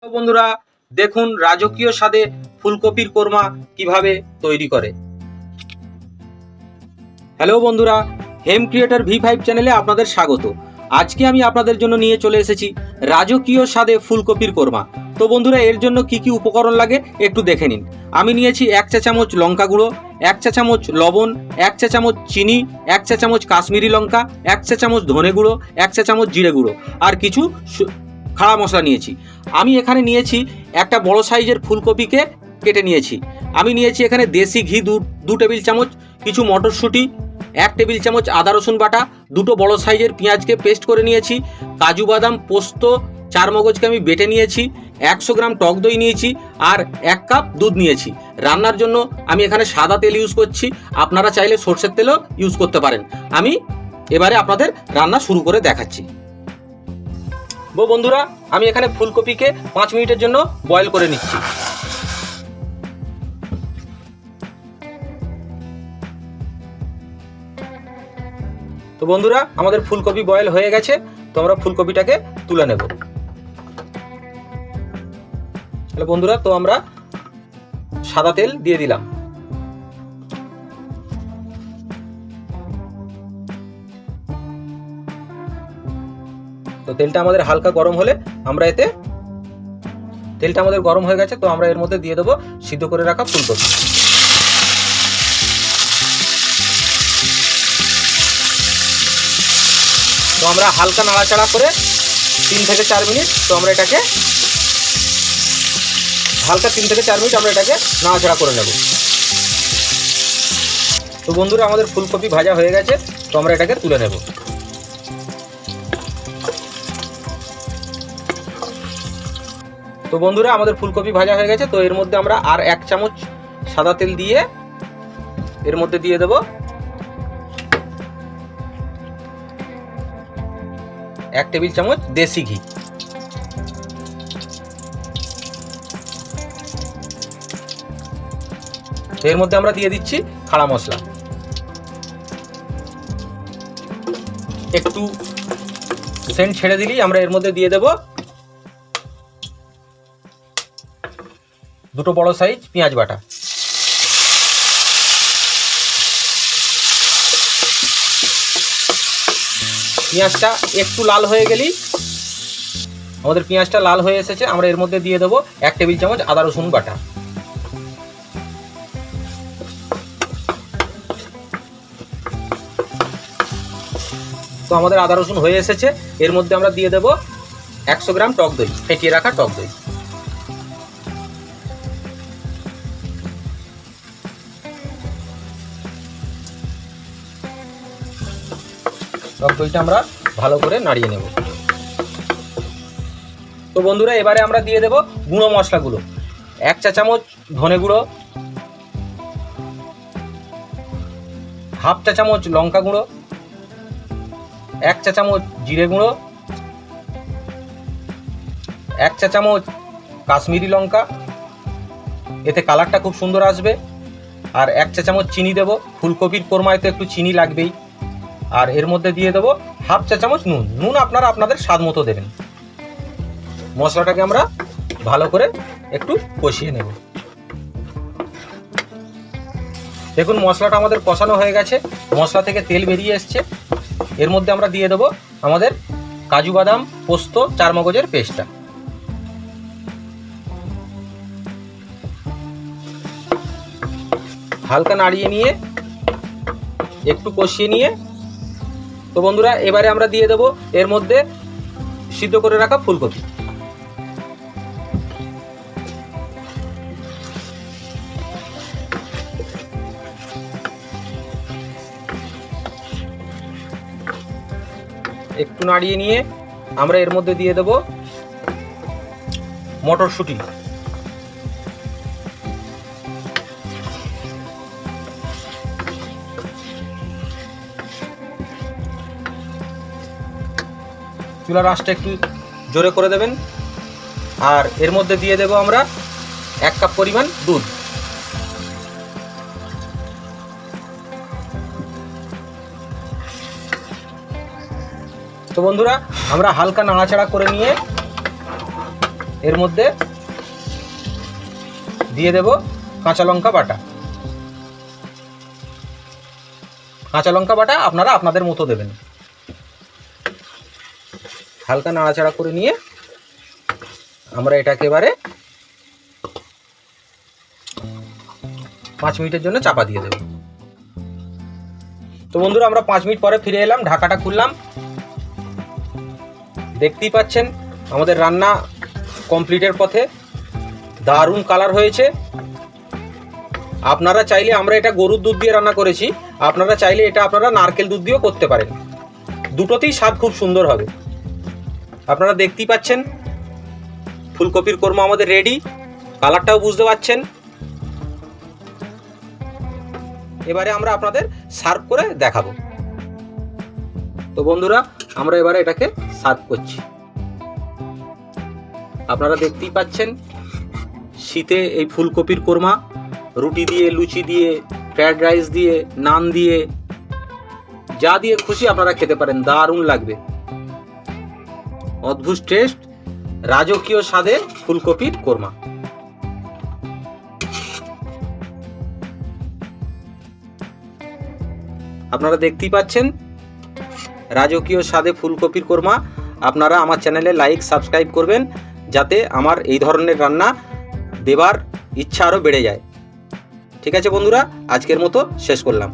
তো বন্ধুরা, দেখুন রাজকীয় স্বাদে ফুলকপির কোরমা কিভাবে তৈরি করে। হ্যালো বন্ধুরা, হেম ক্রিয়েটর V5 চ্যানেলে আপনাদের স্বাগত। আজকে আমি আপনাদের জন্য নিয়ে চলে এসেছি রাজকীয় স্বাদে ফুলকপির কোরমা। তো বন্ধুরা, এর জন্য কি কি উপকরণ লাগে একটু দেখে নিন। আমি নিয়েছি 1 চা চামচ লঙ্কা গুঁড়ো, 1 চা চামচ লবণ, 1 চা চামচ চিনি, 1 চা চামচ কাশ্মীরি লঙ্কা, 1 চা চামচ ধনে গুঁড়ো, 1 চা চামচ জিরে গুঁড়ো আর কিছু খাড়া মশলা নিয়েছি। আমি এখানে নিয়েছি একটা বড় সাইজের ফুলকপিকে কেটে নিয়েছি। আমি নিয়েছি এখানে দেশি ঘি 2 টেবিল চামচ, কিছু মটরশুঁটি, 1 টেবিল চামচ আদা রসুন বাটা, 2টো বড় সাইজের পেঁয়াজকে পেস্ট করে নিয়েছি, কাজু বাদাম পোস্ত 4 মগজকে আমি বেটে নিয়েছি, 100 গ্রাম টক দই নিয়েছি আর 1 কাপ দুধ নিয়েছি। রান্নার জন্য আমি এখানে সাদা তেল ইউজ করছি, আপনারা চাইলে সরষের তেলও ইউজ করতে পারেন। আমি এবারে আপনাদের রান্না শুরু করে দেখাচ্ছি। বন্ধুরা, আমি এখানে ফুলকপিকে 5 মিনিটের জন্য বয়েল করে নিচ্ছি। তো বন্ধুরা, আমাদের ফুলকপি বয়েল হয়ে গেছে। তো আমরা ফুলকপিটাকে তুলে নেব। তাহলে বন্ধুরা, তো আমরা সাদা তেল দিয়ে দিলাম। তো তেলটা আমাদের হালকা গরম হলে আমরা তেলটা আমাদের গরম হয়ে গেছে। তো আমরা এর মধ্যে দিয়ে দেবো সিদ্ধ করে রাখা ফুলকপি। তো আমরা হালকা নাড়াচাড়া করে 3 থেকে 4 মিনিট তো আমরা এটাকে হালকা 3 থেকে 4 মিনিট আমরা এটাকে নাড়াচাড়া করে নেব। তো বন্ধুরা, আমাদের ফুলকপি ভাজা হয়ে গেছে। তো আমরা এটাকে তুলে নেব। তো বন্ধুরা, আমাদের ফুলকপি ভাজা হয়ে গেছে। তো এর মধ্যে আমরা আর 1 চামচ সাদা তেল দিয়ে এর মধ্যে দিয়ে দেব 1 টেবিল চামচ দেশি ঘি। এর মধ্যে আমরা দিয়ে দিচ্ছি খাড়া মশলা। একটু সেন্ট ছেড়ে দিলেই আমরা এর মধ্যে দিয়ে দেব 2টো বড় সাইজ পেঁয়াজ বাটা। পেঁয়াজটা একটু লাল হয়ে গেলেই আমাদের পেঁয়াজটা লাল হয়ে এসেছে। আমরা এর মধ্যে দিয়ে দেবো 1 টেবিল চামচ আদা রসুন বাটা। তো আমাদের আদা রসুন হয়ে এসেছে। এর মধ্যে আমরা দিয়ে দেবো 100 গ্রাম টক দই, ফেটিয়ে রাখা টক দই। টক দইটা আমরা ভালো করে নাড়িয়ে নেব। তো বন্ধুরা, এবারে আমরা দিয়ে দেব গুঁড়ো মশলাগুলো। 1 চা চামচ ধনে গুঁড়ো, হাফ চা চামচ লঙ্কা গুঁড়ো, 1 চা চামচ জিরে গুঁড়ো, 1 চা চামচ কাশ্মীরি লঙ্কা, এতে কালারটা খুব সুন্দর আসবে। আর 1 চা চামচ চিনি দেব, ফুলকপির কোরমায় তো একটু চিনি লাগবেই। আর এর মধ্যে দিয়ে দেবো হাফ চা চামচ নুন আপনারা আপনাদের স্বাদ মতো দেবেন। মশলাটাকে আমরা ভালো করে একটু কষিয়ে নেব। দেখুন, মশলাটা আমাদের কষানো হয়ে গেছে, মশলা থেকে তেল বেরিয়ে এসছে। এর মধ্যে আমরা দিয়ে দেবো আমাদের কাজু বাদাম পোস্ত 4 মগজের পেস্টটা। হালকা নাড়িয়ে নিয়ে একটু কষিয়ে নিয়ে তো বন্ধুরা, এবারে আমরা দিয়ে দেবো এর মধ্যে সিদ্ধ করে রাখা ফুলকপি। একটু নাড়িয়ে নিয়ে আমরা এর মধ্যে দিয়ে দেব মটরশুঁটি। চুলার আঁচটা একটু জোরে করে দেবেন। আর এর মধ্যে দিয়ে দেব আমরা 1 কাপ পরিমাণ দুধ। তো বন্ধুরা, আমরা হালকা নাড়াচাড়া করে নিয়ে এর মধ্যে দিয়ে দেব কাঁচা লঙ্কা বাটা। কাঁচা লঙ্কা বাটা আপনারা আপনাদের মতো দেবেন। হালকা নাড়াচাড়া করে নিয়ে আমরা এটাকে এবারে 5 মিনিটের জন্য চাপা দিয়ে দেব। তো বন্ধুরা আমরা 5 মিনিট পরে ফিরে এলাম, ঢাকাটা খুললাম। দেখতেই পাচ্ছেন আমাদের রান্না কমপ্লিটের পথে, দারুণ কালার হয়েছে। আপনারা চাইলে, আমরা এটা গরুর দুধ দিয়ে রান্না করেছি, আপনারা চাইলে এটা আপনারা নারকেল দুধ দিয়েও করতে পারেন, দুটোতেই স্বাদ খুব সুন্দর হবে। আপনারা দেখতেই পাচ্ছেন ফুলকপির কোরমা আমাদের রেডি, কালারটাও বুঝতে পাচ্ছেন। এবারে আমরা আপনাদের সার্ভ করে দেখাবো। তো বন্ধুরা আমরা এবারে এটাকে সার্ভ করছি। আপনারা দেখতেই পাচ্ছেন শীতে এই ফুলকপির কোরমা রুটি দিয়ে, লুচি দিয়ে, ফ্রাইড রাইস দিয়ে, নান দিয়ে, যা দিয়ে খুশি আপনারা খেতে পারেন, দারুণ লাগবে। অদ্ভুত টেস্ট, রাজকীয় স্বাদে ফুলকপির কোরমা। আপনারা দেখতেই পাচ্ছেন রাজকীয় স্বাদে ফুলকপির কোরমা। আপনারা আমার চ্যানেলে লাইক সাবস্ক্রাইব করবেন, যাতে আমার এই ধরনের রান্না দেবার ইচ্ছা আরও বেড়ে যায়। ঠিক আছে বন্ধুরা, আজকের মতো শেষ করলাম।